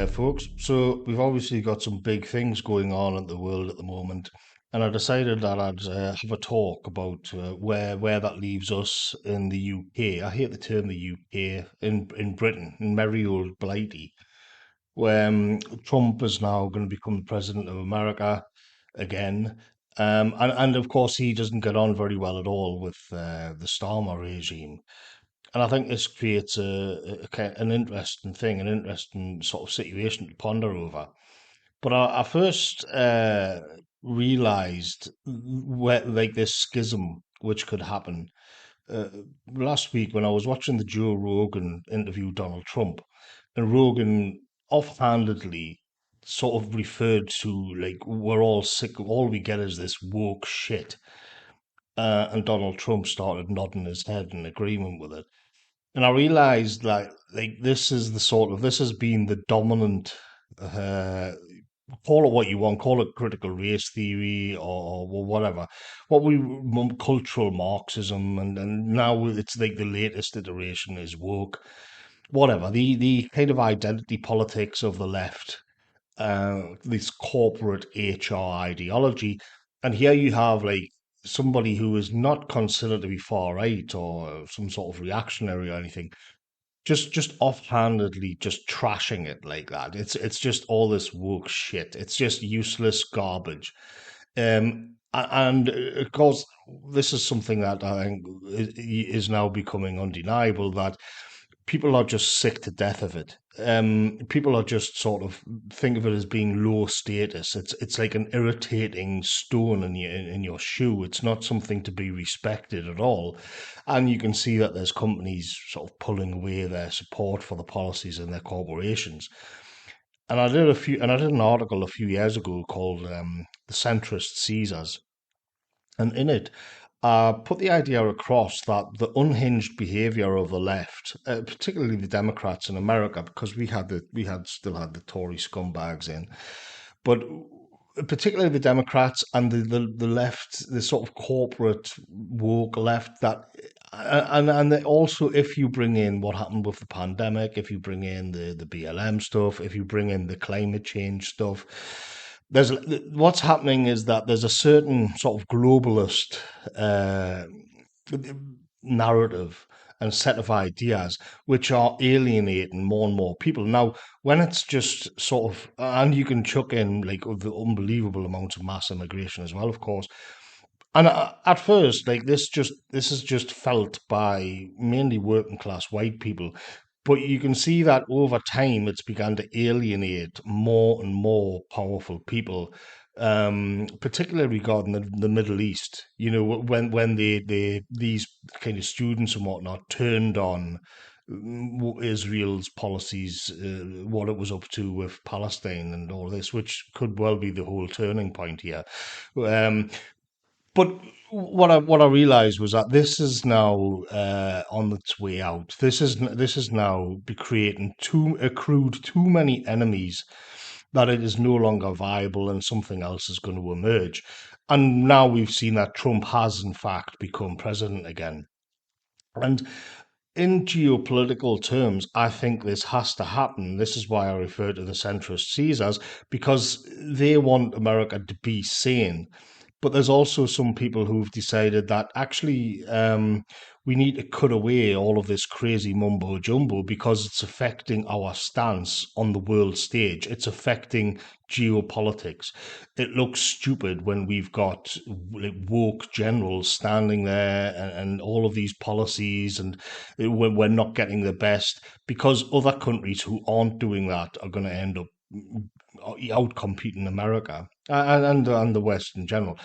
folks. So we've obviously got some big things going on in the world at the moment, and I decided that I'd have a talk about where that leaves us in the UK. I hate the term the UK in Britain, in merry old Blighty, where Trump is now going to become the president of America again. And of course, he doesn't get on very well at all with the Starmer regime. And I think this creates an interesting thing, an interesting sort of situation to ponder over. But I first realized where like this schism which could happen uh, last week when I was watching the Joe Rogan interview Donald Trump, and Rogan offhandedly sort of referred to like we're all sick, all we get is this woke shit. And Donald Trump started nodding his head in agreement with it. And I realized that like this has been the dominant uh call it what you want, call it critical race theory or whatever, what we cultural Marxism, and now it's like the latest iteration is woke, whatever, the kind of identity politics of the left, this corporate HR ideology. And here you have like somebody who is not considered to be far right or some sort of reactionary or anything, just offhandedly just trashing it like that. It's just all this woke shit. It's just useless garbage. And of course, this is something that I think is now becoming undeniable, that people are just sick to death of it. People are just sort of think of it as being low status. It's like an irritating stone in your shoe. It's not something to be respected at all, and you can see that there's companies sort of pulling away their support for the policies in their corporations. And I did an article a few years ago called "The Centrist Caesars," and in it, put the idea across that the unhinged behaviour of the left, particularly the Democrats in America, because we had still had the Tory scumbags in, but particularly the Democrats and the left, the sort of corporate woke left, that and also if you bring in what happened with the pandemic, if you bring in the BLM stuff, if you bring in the climate change stuff, there's what's happening is that there's a certain sort of globalist uh, narrative and set of ideas which are alienating more and more people. Now, when it's just sort of, and you can chuck in like the unbelievable amounts of mass immigration as well, of course. And at first, like this is just felt by mainly working class white people, but you can see that over time it's begun to alienate more and more powerful people, particularly regarding the Middle East. You know, when these kind of students and whatnot turned on Israel's policies, what it was up to with Palestine and all this, which could well be the whole turning point here. Um, but what I realized was that this is now on its way out. This is now be creating accrued too many enemies, that it is no longer viable and something else is going to emerge. And now we've seen that Trump has in fact become president again. And in geopolitical terms, I think this has to happen. This is why I refer to the centrist Caesars, because they want America to be sane. But there's also some people who've decided that actually we need to cut away all of this crazy mumbo jumbo because it's affecting our stance on the world stage. It's affecting geopolitics. It looks stupid when we've got like woke generals standing there and all of these policies, and when we're not getting the best because other countries who aren't doing that are going to end up out competing America and the West in general.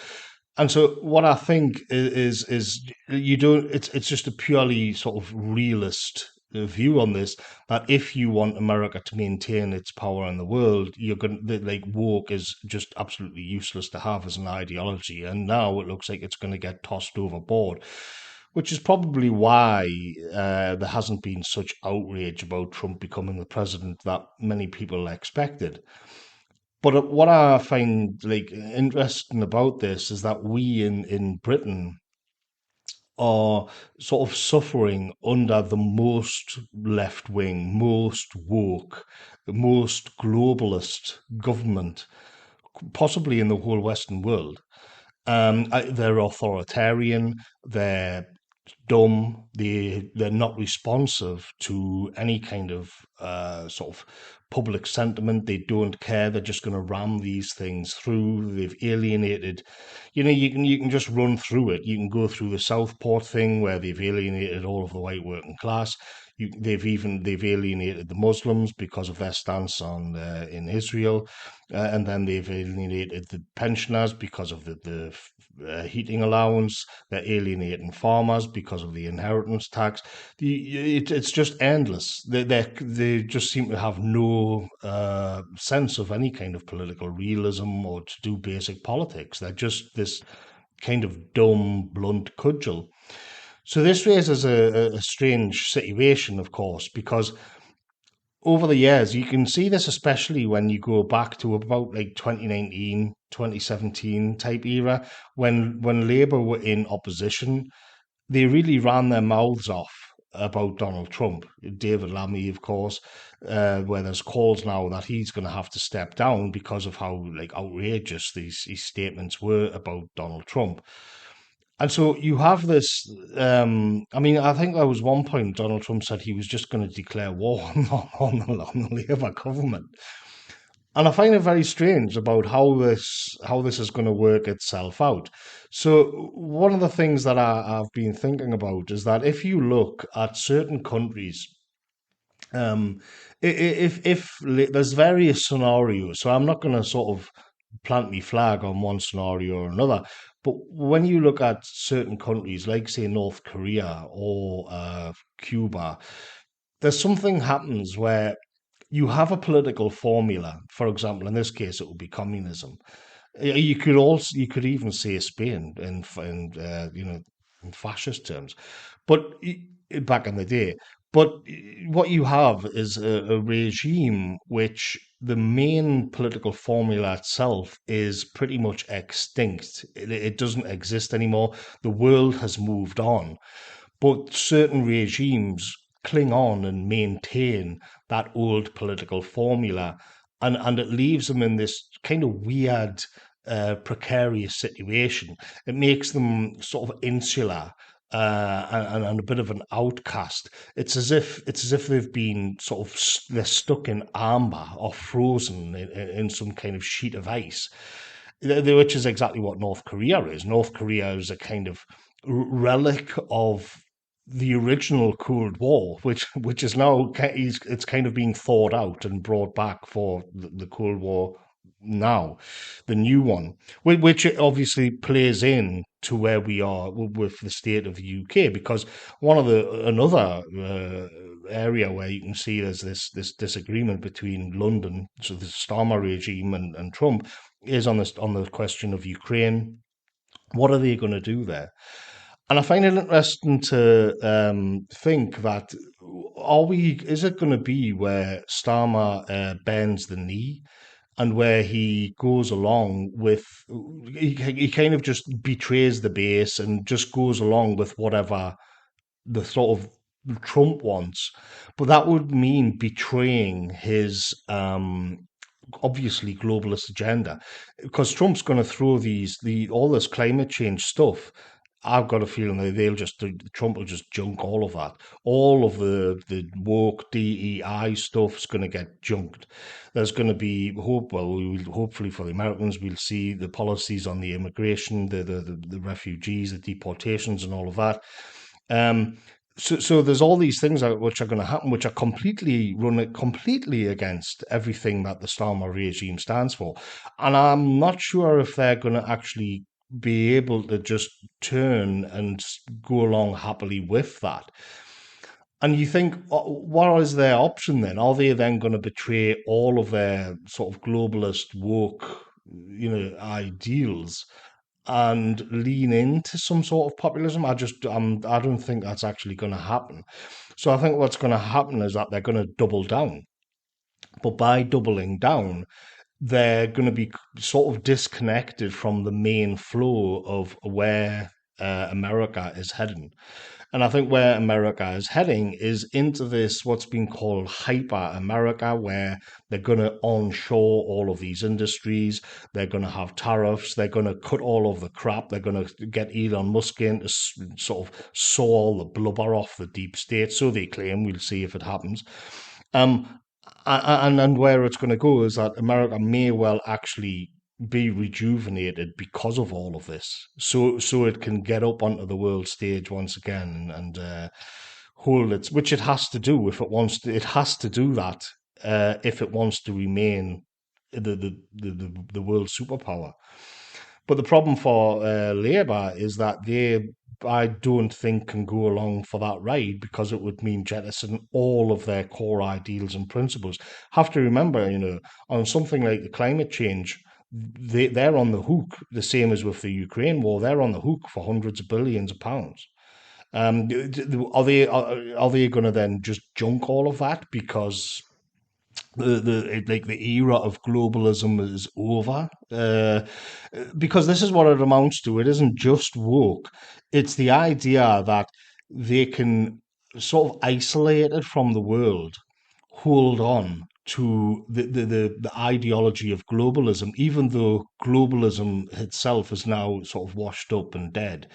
And so what I think is you don't, it's just a purely sort of realist view on this, that if you want America to maintain its power in the world, you're going to like woke is just absolutely useless to have as an ideology, and now it looks like it's going to get tossed overboard, which is probably why there hasn't been such outrage about Trump becoming the president that many people expected. But what I find like interesting about this is that we in Britain are sort of suffering under the most left wing, most woke, most globalist government, possibly in the whole Western world. They're authoritarian. They're dumb. They're not responsive to any kind of sort of public sentiment. They don't care. They're just going to ram these things through. They've alienated. You can just run through it. You can go through the Southport thing where they've alienated all of the white working class. They've alienated the Muslims because of their stance on in Israel, and then they've alienated the pensioners because of the heating allowance. They're alienating farmers because of the inheritance tax. It's just endless. They just seem to have no sense of any kind of political realism or to do basic politics. They're just this kind of dumb, blunt cudgel. So this raises a strange situation, of course, because over the years, you can see this especially when you go back to about like 2019, 2017 type era, when Labour were in opposition, they really ran their mouths off about Donald Trump. David Lammy, of course, where there's calls now that he's going to have to step down because of how like outrageous these statements were about Donald Trump. And so you have this. I mean, I think there was one point Donald Trump said he was just going to declare war on the Labour government, and I find it very strange about how this is going to work itself out. So one of the things that I've been thinking about is that if you look at certain countries, um, if there's various scenarios, so I'm not going to sort of plant me flag on one scenario or another. But when you look at certain countries, like say North Korea or Cuba, there's something happens where you have a political formula. For example, in this case, it would be communism. You could even say Spain in fascist terms, but back in the day. But what you have is a regime which the main political formula itself is pretty much extinct. It doesn't exist anymore. The world has moved on, but certain regimes cling on and maintain that old political formula, and it leaves them in this kind of weird, precarious situation. It makes them sort of insular. And a bit of an outcast. It's as if they've been sort of they're stuck in amber or frozen in some kind of sheet of ice, which is exactly what North Korea is. North Korea is a kind of relic of the original Cold War, which is now it's kind of being thawed out and brought back for the Cold War now, the new one, which obviously plays in to where we are with the state of the UK, because another area where you can see there's this disagreement between London, so the Starmer regime and Trump, is on the question of Ukraine. What are they going to do there? And I find it interesting to think that is it going to be where Starmer bends the knee and where he goes along with, he kind of just betrays the base and just goes along with whatever the sort of Trump wants. But that would mean betraying his obviously globalist agenda, because Trump's going to throw all this climate change stuff. I've got a feeling that Trump will just junk all of that. All of the woke DEI stuff's going to get junked. There's going to be hopefully for the Americans, we'll see the policies on the immigration, the refugees, the deportations, and all of that. Um, so there's all these things which are going to happen, which are completely against everything that the Starmer regime stands for, and I'm not sure if they're going to actually be able to just turn and go along happily with that. And you think, what is their option then? Are they then going to betray all of their sort of globalist woke, ideals and lean into some sort of populism? I don't think that's actually going to happen. So I think what's going to happen is that they're going to double down. But by doubling down, they're going to be sort of disconnected from the main flow of where America is heading. And I think where America is heading is into this, what's been called hyper America, where they're going to onshore all of these industries. They're going to have tariffs. They're going to cut all of the crap. They're going to get Elon Musk in to sort of saw all the blubber off the deep state. So they claim. We'll see if it happens. Um, and where it's going to go is that America may well actually be rejuvenated because of all of this, so it can get up onto the world stage once again and hold its, which it has to do if it wants to. It has to do that if it wants to remain the world superpower. But the problem for Labour is that they, I don't think, can go along for that ride because it would mean jettison all of their core ideals and principles. Have to remember, on something like the climate change, they're on the hook, the same as with the Ukraine war, they're on the hook for hundreds of billions of pounds. Are they going to then just junk all of that because the era of globalism is over, because this is what it amounts to. It isn't just woke; it's the idea that they can sort of isolated from the world, hold on to the ideology of globalism, even though globalism itself is now sort of washed up and dead.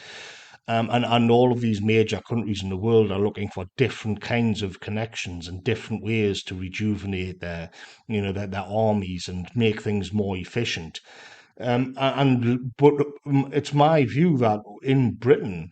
And all of these major countries in the world are looking for different kinds of connections and different ways to rejuvenate their armies and make things more efficient. But it's my view that in Britain,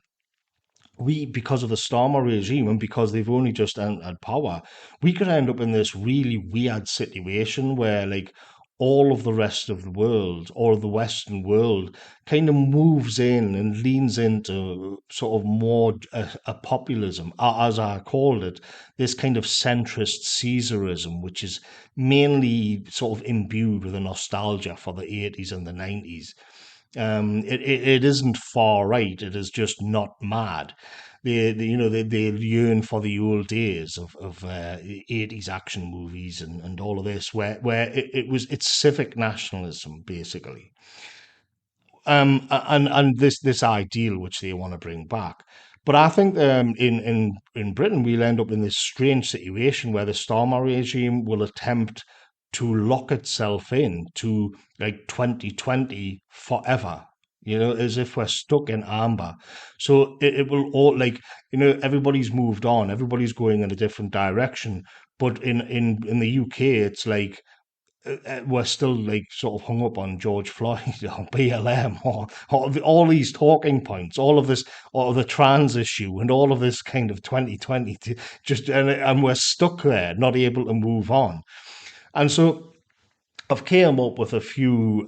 because of the Starmer regime and because they've only just entered power, we could end up in this really weird situation where, like, all of the rest of the world or the Western world kind of moves in and leans into sort of more a populism, as I called it, this kind of centrist Caesarism, which is mainly sort of imbued with a nostalgia for the 80s and the 90s. It isn't far right. It is just not mad. They yearn for the old days of 80s action movies and all of this, where it's civic nationalism basically, and this ideal which they want to bring back. But I think in Britain we'll end up in this strange situation where the Starmer regime will attempt to lock itself in to like 2020 forever. As if we're stuck in amber. So it will all, like, everybody's moved on, everybody's going in a different direction. But in the UK, it's like we're still like sort of hung up on George Floyd or BLM or all these talking points, all of this, or the trans issue, and all of this kind of 2020, just and we're stuck there, not able to move on. And so I've came up with a few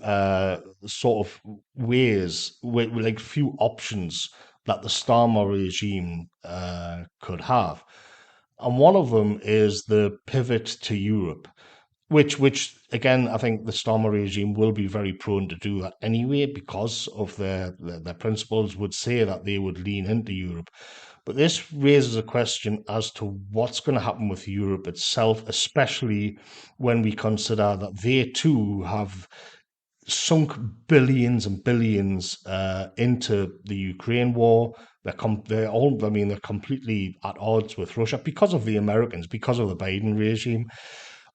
sort of ways, with like few options that the Starmer regime could have, and one of them is the pivot to Europe, which again, I think the Starmer regime will be very prone to do that anyway because of their principles would say that they would lean into Europe. But this raises a question as to what's going to happen with Europe itself, especially when we consider that they too have sunk billions and billions into the Ukraine war. I mean, they're completely at odds with Russia because of the Americans, because of the Biden regime.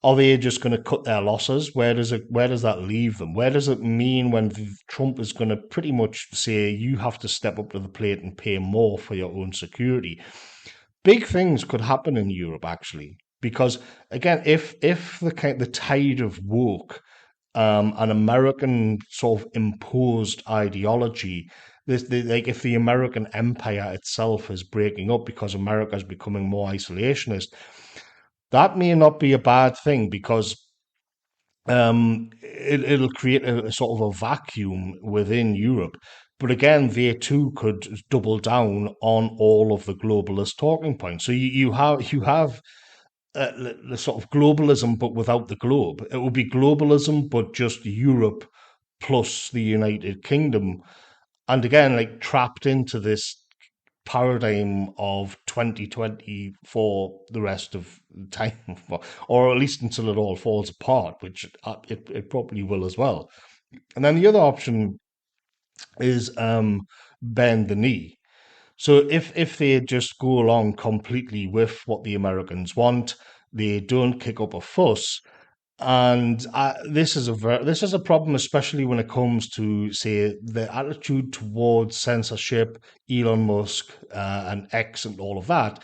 Are they just going to cut their losses? Where does that leave them? Where does it mean when Trump is going to pretty much say you have to step up to the plate and pay more for your own security? Big things could happen in Europe actually, because again, if the tide of woke, an American sort of imposed ideology, like if the American empire itself is breaking up because America is becoming more isolationist, that may not be a bad thing because it'll create a sort of a vacuum within Europe. But again, they too could double down on all of the globalist talking points. So you have the sort of globalism, but without the globe. It will be globalism, but just Europe plus the United Kingdom, and again, like trapped into this paradigm of 2020 for the rest of the time, or at least until it all falls apart, which it probably will as well. And then the other option is bend the knee. So if they just go along completely with what the Americans want, they don't kick up a fuss, and this is a problem, especially when it comes to, say, the attitude towards censorship, Elon Musk and X and all of that,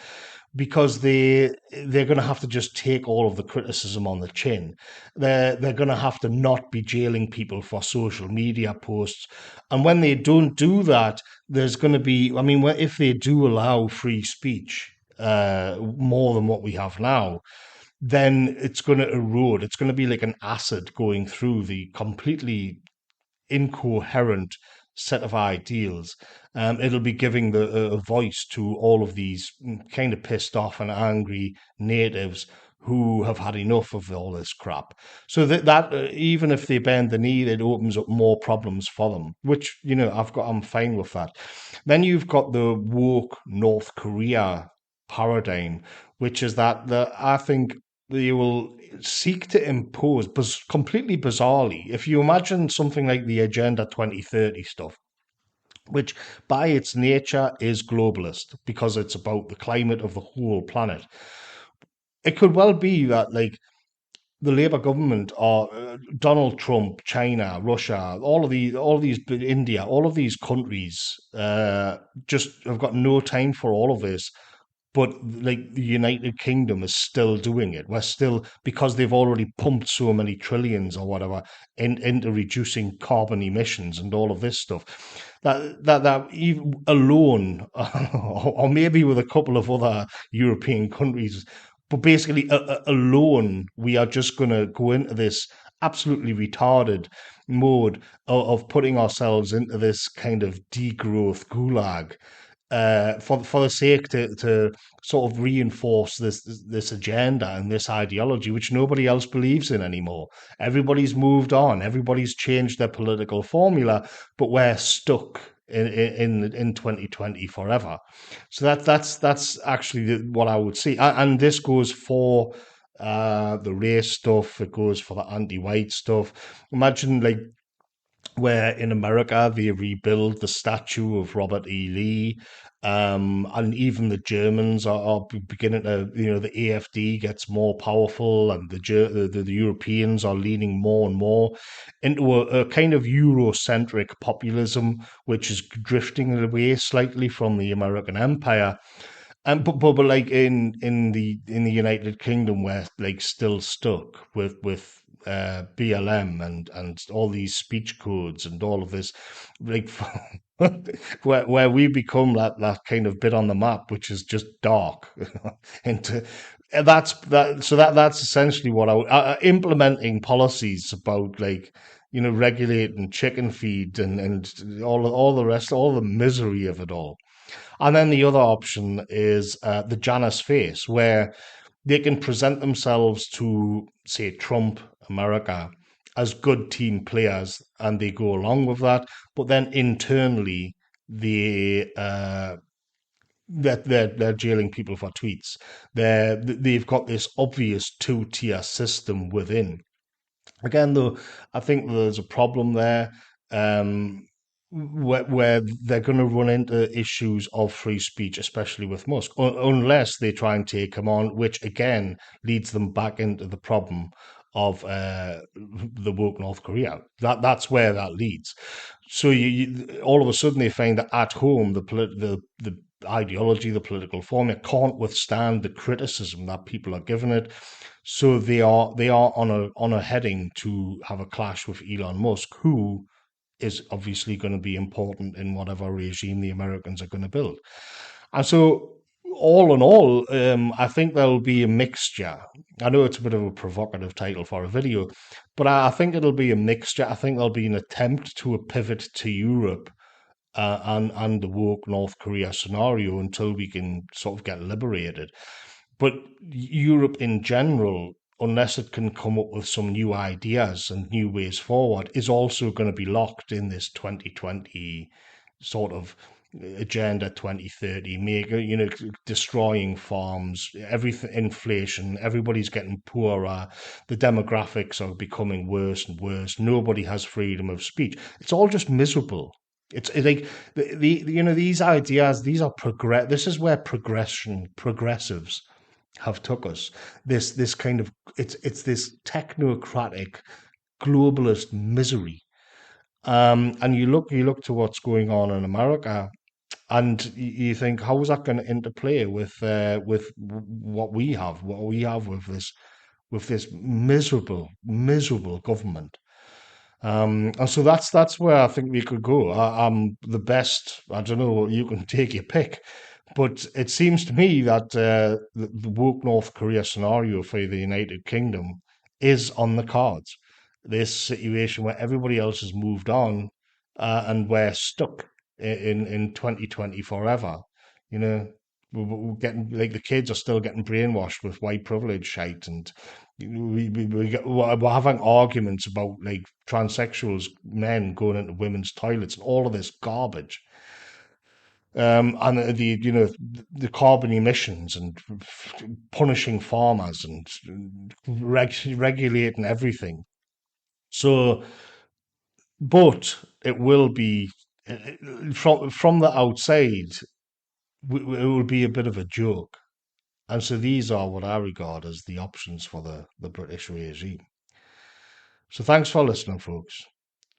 because they're going to have to just take all of the criticism on the chin. They're going to have to not be jailing people for social media posts, and when they don't do that, there's going to be. I mean, if they do allow free speech more than what we have now, then it's going to erode. It's going to be like an acid going through the completely incoherent set of ideals. It'll be giving a voice to all of these kind of pissed off and angry natives who have had enough of all this crap. So that even if they bend the knee, it opens up more problems for them, which, I'm fine with that. Then you've got the woke North Korea paradigm, which is that I think they will seek to impose, completely bizarrely, if you imagine something like the Agenda 2030 stuff, which by its nature is globalist because it's about the climate of the whole planet. It could well be that, like, the Labour government or Donald Trump, China, Russia, all of these, India, all of these countries just have got no time for all of this, but like the United Kingdom is still doing it. We're still, because they've already pumped so many trillions or whatever into reducing carbon emissions and all of this stuff. That even alone, or maybe with a couple of other European countries, but basically alone, we are just going to go into this absolutely retarded mode of putting ourselves into this kind of degrowth gulag for the sake to sort of reinforce this agenda and this ideology, which nobody else believes in anymore. Everybody's moved on. Everybody's changed their political formula, but we're stuck in 2020 forever. So that's actually what I would see, and this goes for the race stuff. It goes for the anti-white stuff. Imagine, like, where in America they rebuild the statue of Robert E. Lee. And even the Germans are beginning to, the AfD gets more powerful, and the Europeans are leaning more and more into a kind of Eurocentric populism, which is drifting away slightly from the American empire. And but like in the United Kingdom, we're like still stuck with BLM and all these speech codes and all of this, like where we become that kind of bit on the map, which is just dark. Into that's that. So that's essentially what implementing policies about, like, regulating chicken feed and all the rest, all the misery of it all. And then the other option is the Janus face, where they can present themselves to, say, Trump, America, as good team players, and they go along with that. But then internally, they're jailing people for tweets. They've got this obvious two-tier system within. Again, though, I think there's a problem there, where they're going to run into issues of free speech, especially with Musk, unless they try and take him on, which again leads them back into the problem of the woke North Korea. That's where that leads. So all of a sudden they find that at home the ideology, the political formula can't withstand the criticism that people are giving it. So they are on a heading to have a clash with Elon Musk, who is obviously going to be important in whatever regime the Americans are going to build. And so, all in all, I think there'll be a mixture. I know it's a bit of a provocative title for a video, but I think it'll be a mixture. I think there'll be an attempt to a pivot to Europe and the woke North Korea scenario until we can sort of get liberated. But Europe in general, unless it can come up with some new ideas and new ways forward, is also going to be locked in this 2020 sort of agenda 2030, destroying farms, everything, inflation, everybody's getting poorer, the demographics are becoming worse and worse, nobody has freedom of speech. It's all just miserable. It's like you know, these ideas, these are progress. This is where progressives have took us. This kind of it's this technocratic globalist misery. And you look to what's going on in America, and you think, how is that going to interplay with what we have with this miserable government. And so that's where I think we could go. I'm the best. I don't know. You can take your pick, but it seems to me that the woke North Korea scenario for the United Kingdom is on the cards. This situation where everybody else has moved on, and we're stuck in 2020 forever. You know, we're getting, like, the kids are still getting brainwashed with white privilege shite, and we're having arguments about, like, transsexuals, men going into women's toilets, and all of this garbage. And the carbon emissions, and punishing farmers, and regulating everything. So, but it will be, from the outside, it will be a bit of a joke. And so these are what I regard as the options for the British regime. So thanks for listening, folks,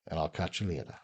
and I'll catch you later.